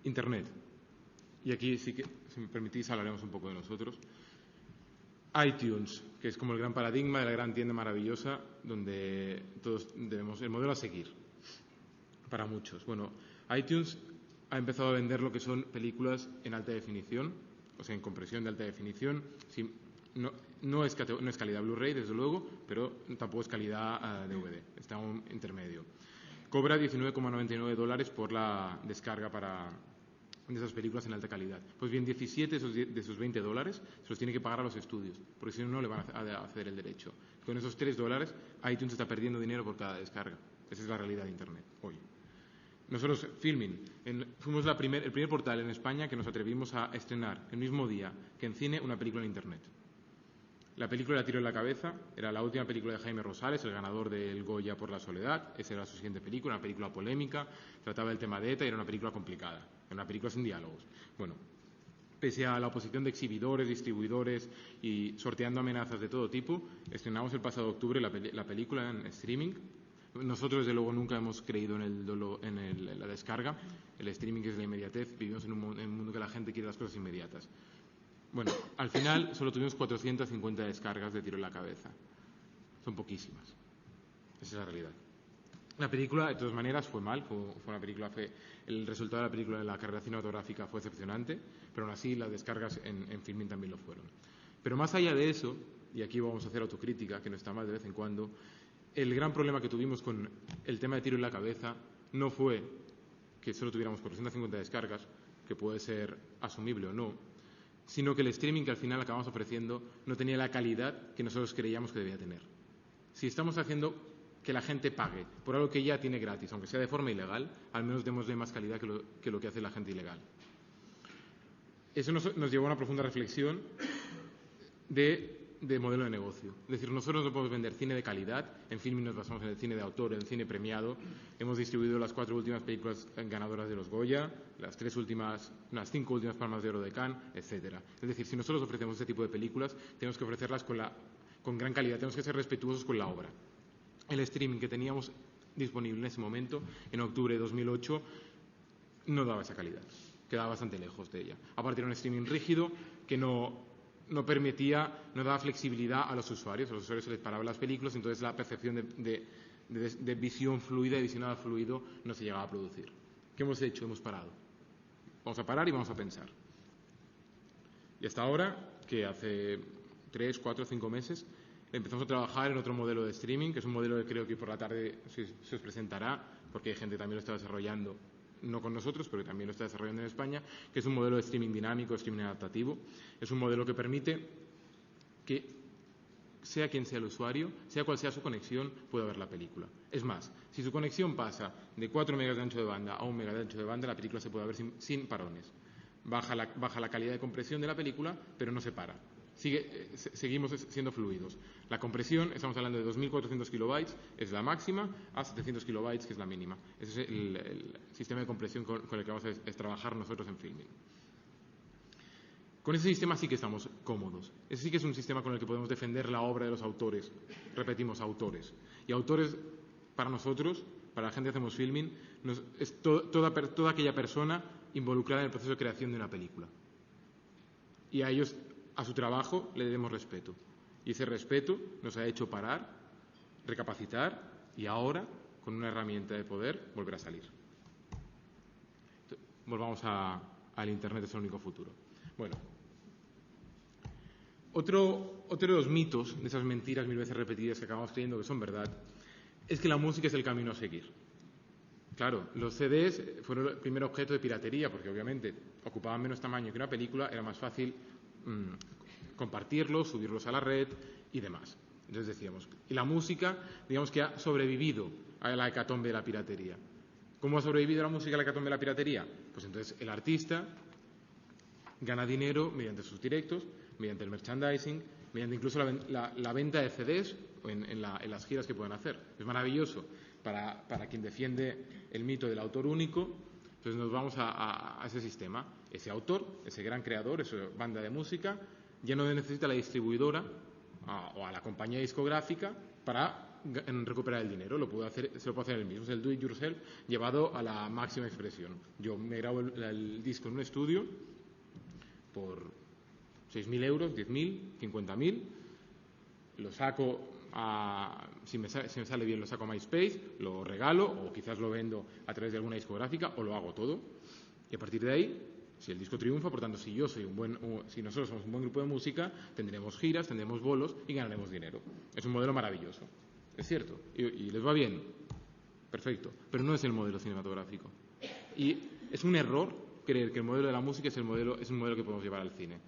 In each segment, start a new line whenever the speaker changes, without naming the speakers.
Internet. Y aquí sí que, si me permitís, hablaremos un poco de nosotros. iTunes, que es como el gran paradigma de la gran tienda maravillosa donde todos debemos, el modelo a seguir para muchos. Bueno, iTunes ha empezado a vender lo que son películas en alta definición, o sea, en compresión de alta definición. No es calidad Blu-ray, desde luego, pero tampoco es calidad DVD, está un intermedio. Cobra $19,99 por la descarga de esas películas en alta calidad. Pues bien, 17 de esos $20 se los tiene que pagar a los estudios, porque si no, no le van a ceder el derecho. Con esos $3, iTunes está perdiendo dinero por cada descarga. Esa es la realidad de Internet hoy. Nosotros, Filmin, fuimos el primer portal en España que nos atrevimos a estrenar el mismo día que en cine una película en Internet. La película Tiro en la cabeza era la última película de Jaime Rosales, el ganador del Goya por La soledad. Esa era su siguiente película, una película polémica, trataba el tema de ETA y era una película complicada, era una película sin diálogos. Bueno, pese a la oposición de exhibidores, distribuidores y sorteando amenazas de todo tipo, estrenamos el pasado octubre la película en streaming. Nosotros, desde luego, nunca hemos creído en la descarga. El streaming es la inmediatez. Vivimos en un mundo que la gente quiere las cosas inmediatas. Bueno, al final solo tuvimos 450 descargas de Tiro en la cabeza. Son poquísimas. Esa es la realidad. La película, de todas maneras, fue mal. El resultado de la película de la carrera cinematográfica fue excepcionante, pero aún así las descargas en Filmin también lo fueron. Pero más allá de eso, y aquí vamos a hacer autocrítica, que no está mal de vez en cuando, el gran problema que tuvimos con el tema de Tiro en la cabeza no fue que solo tuviéramos 450 descargas, que puede ser asumible o no, sino que el streaming que al final acabamos ofreciendo no tenía la calidad que nosotros creíamos que debía tener. Si estamos haciendo que la gente pague por algo que ya tiene gratis, aunque sea de forma ilegal, al menos démosle más calidad que lo que hace la gente ilegal. Eso nos llevó a una profunda reflexión de modelo de negocio. Es decir, nosotros no podemos vender cine de calidad. En Filmin nos basamos en el cine de autor, en el cine premiado. Hemos distribuido las 4 últimas películas ganadoras de los Goya, las 5 últimas Palmas de Oro de Cannes, etcétera. Es decir, si nosotros ofrecemos este tipo de películas, tenemos que ofrecerlas con gran calidad, tenemos que ser respetuosos con la obra. El streaming que teníamos disponible en ese momento, en octubre de 2008, no daba esa calidad, quedaba bastante lejos de ella. Aparte era un streaming rígido que no daba flexibilidad a los usuarios. A los usuarios se les paraban las películas, entonces la percepción de visión fluida, de visionado fluido, no se llegaba a producir. ¿Qué hemos hecho? Hemos parado. Vamos a parar y vamos a pensar. Y hasta ahora, que hace 3, 4, 5 meses, empezamos a trabajar en otro modelo de streaming, que es un modelo que creo que por la tarde se os presentará, porque hay gente que también lo está desarrollando, no con nosotros, pero también lo está desarrollando en España, que es un modelo de streaming dinámico, streaming adaptativo. Es un modelo que permite que, sea quien sea el usuario, sea cual sea su conexión, pueda ver la película. Es más, si su conexión pasa de 4 megas de ancho de banda a 1 mega de ancho de banda, la película se puede ver sin parones. Baja la calidad de compresión de la película, pero no se para. Seguimos siendo fluidos. La compresión, estamos hablando de 2.400 kilobytes, es la máxima, a 700 kilobytes, que es la mínima. Ese es el sistema de compresión con el que vamos a trabajar nosotros en Filmin. Con ese sistema sí que estamos cómodos. Ese sí que es un sistema con el que podemos defender la obra de los autores. Repetimos, autores. Y autores, para nosotros, para la gente que hacemos Filmin, es toda aquella persona involucrada en el proceso de creación de una película. Y a ellos, a su trabajo, le debemos respeto. Y ese respeto nos ha hecho parar, recapacitar y ahora, con una herramienta de poder, volver a salir. Volvamos al Internet, es el único futuro. Bueno, otro de los mitos, de esas mentiras 1000 veces repetidas que acabamos creyendo que son verdad, es que la música es el camino a seguir. Claro, los CDs fueron el primer objeto de piratería, porque obviamente ocupaban menos tamaño que una película, era más fácil compartirlos, subirlos a la red y demás. Entonces decíamos, y la música, digamos que ha sobrevivido a la hecatombe de la piratería. ¿Cómo ha sobrevivido la música a la hecatombe de la piratería? Pues entonces el artista gana dinero mediante sus directos, mediante el merchandising, mediante incluso la venta de CDs en las giras que pueden hacer. Es maravilloso para quien defiende el mito del autor único. Entonces nos vamos a ese sistema. Ese autor, ese gran creador, esa banda de música, ya no necesita la distribuidora o a la compañía discográfica para recuperar el dinero, se lo puede hacer él mismo. Es el do it yourself llevado a la máxima expresión. Yo me grabo el disco en un estudio por 6.000 euros, 10.000, 50.000, lo saco si me sale bien lo saco a MySpace, lo regalo o quizás lo vendo a través de alguna discográfica o lo hago todo. Y a partir de ahí, si el disco triunfa, por tanto, si nosotros somos un buen grupo de música, tendremos giras, tendremos bolos y ganaremos dinero. Es un modelo maravilloso, es cierto, y les va bien, perfecto, pero no es el modelo cinematográfico. Y es un error creer que el modelo de la música es un modelo que podemos llevar al cine.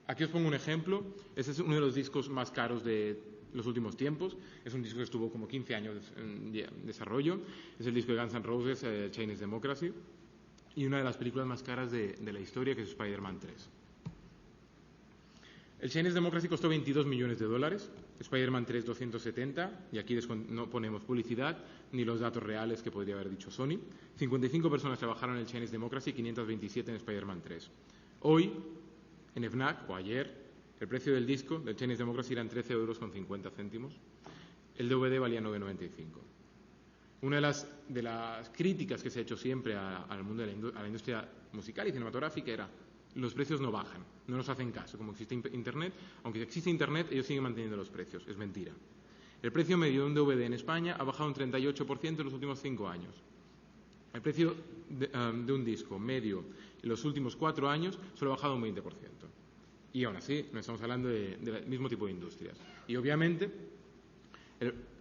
Aquí os pongo un ejemplo. Este es uno de los discos más caros de los últimos tiempos. Es un disco que estuvo como 15 años en desarrollo. Es el disco de Guns N' Roses, Chinese Democracy. Y una de las películas más caras de la historia, que es Spider-Man 3. El Chinese Democracy costó $22 millones. Spider-Man 3, 270. Y aquí no ponemos publicidad ni los datos reales que podría haber dicho Sony. 55 personas trabajaron en el Chinese Democracy y 527 en Spider-Man 3. Hoy, en FNAC, o ayer, el precio del disco del Chinese Democracy eran 13,50 €. El DVD valía 9,95. Una de las críticas que se ha hecho siempre al mundo a la industria musical y cinematográfica era: los precios no bajan, no nos hacen caso. Como existe Internet, aunque existe Internet, ellos siguen manteniendo los precios. Es mentira. El precio medio de un DVD en España ha bajado un 38% en los últimos 5 años. El precio de un disco medio en los últimos 4 años solo ha bajado un 20%. Y aún así, no estamos hablando del mismo tipo de industrias. Y obviamente,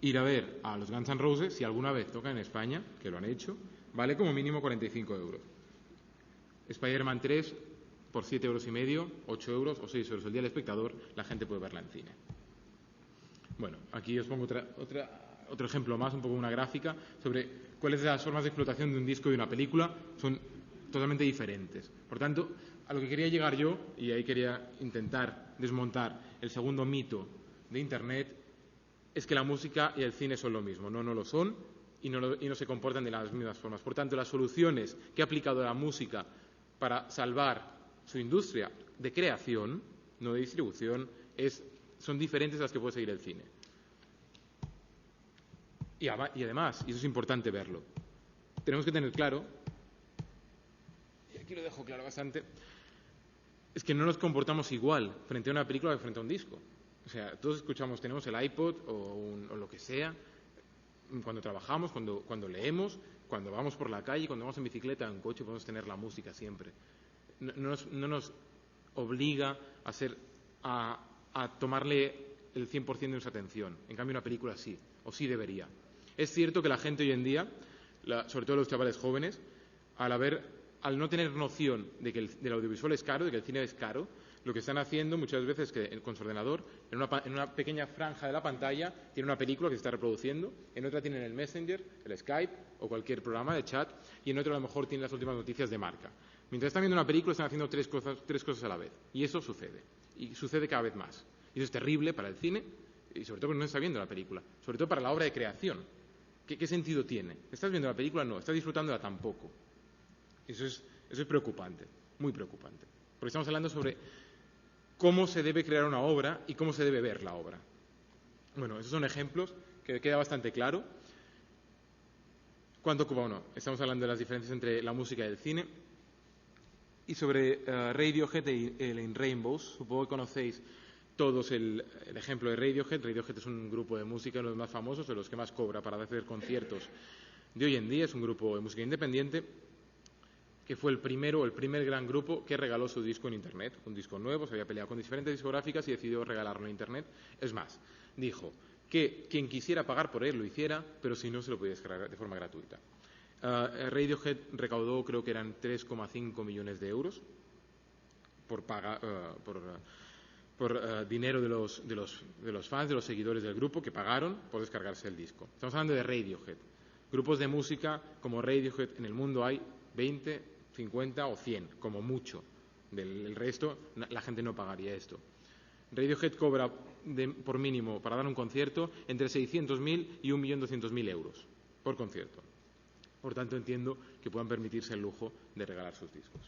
ir a ver a los Guns N' Roses, si alguna vez tocan en España, que lo han hecho, vale como mínimo 45 €. Spider-Man 3, por 7,5 €, 8 € o 6 € el día del espectador, la gente puede verla en cine. Bueno, aquí os pongo otro ejemplo más, un poco una gráfica, sobre cuáles de las formas de explotación de un disco y de una película son totalmente diferentes. Por tanto, a lo que quería llegar yo, y ahí quería intentar desmontar el segundo mito de Internet, es que la música y el cine son lo mismo. No lo son y no se comportan de las mismas formas. Por tanto, las soluciones que ha aplicado la música para salvar su industria de creación, no de distribución, son diferentes a las que puede seguir el cine. Y además, y eso es importante verlo, tenemos que tener claro, y aquí lo dejo claro bastante, es que no nos comportamos igual frente a una película que frente a un disco. O sea, todos tenemos el iPod o lo que sea, cuando trabajamos, cuando leemos, cuando vamos por la calle, cuando vamos en bicicleta o en coche, podemos tener la música siempre. No nos obliga a tomarle el 100% de nuestra atención. En cambio, una película sí, o sí debería. Es cierto que la gente hoy en día, sobre todo los chavales jóvenes, al no tener noción de que del audiovisual es caro, de que el cine es caro, lo que están haciendo muchas veces es que con su ordenador, en una pequeña franja de la pantalla, tiene una película que se está reproduciendo, en otra tienen el Messenger, el Skype o cualquier programa de chat, y en otro a lo mejor tienen las últimas noticias de marca. Mientras están viendo una película, están haciendo tres cosas a la vez. Y eso sucede. Y sucede cada vez más. Y eso es terrible para el cine, y sobre todo porque no está viendo la película. Sobre todo para la obra de creación. ¿Qué sentido tiene? ¿Estás viendo la película? No. ¿Estás disfrutándola? Tampoco. Eso es preocupante. Muy preocupante. Porque estamos hablando sobre cómo se debe crear una obra y cómo se debe ver la obra. Bueno, esos son ejemplos que queda bastante claro. ¿Cuánto ocupa uno? Estamos hablando de las diferencias entre la música y el cine. Y sobre Radiohead y In Rainbows, supongo que conocéis todos el ejemplo de Radiohead. Radiohead es un grupo de música, uno de los más famosos, de los que más cobra para hacer conciertos de hoy en día. Es un grupo de música independiente que fue el primer gran grupo que regaló su disco en Internet. Un disco nuevo, se había peleado con diferentes discográficas y decidió regalarlo en Internet. Es más, dijo que quien quisiera pagar por él lo hiciera, pero si no, se lo podía descargar de forma gratuita. Radiohead recaudó, creo que eran 3,5 millones de euros por dinero de los fans, de los seguidores del grupo, que pagaron por descargarse el disco. Estamos hablando de Radiohead. Grupos de música como Radiohead en el mundo hay 20, 50 o 100, como mucho. Del resto, la gente no pagaría esto. Radiohead cobra por mínimo para dar un concierto entre 600.000 y 1.200.000 euros por concierto. Por tanto, entiendo que puedan permitirse el lujo de regalar sus discos.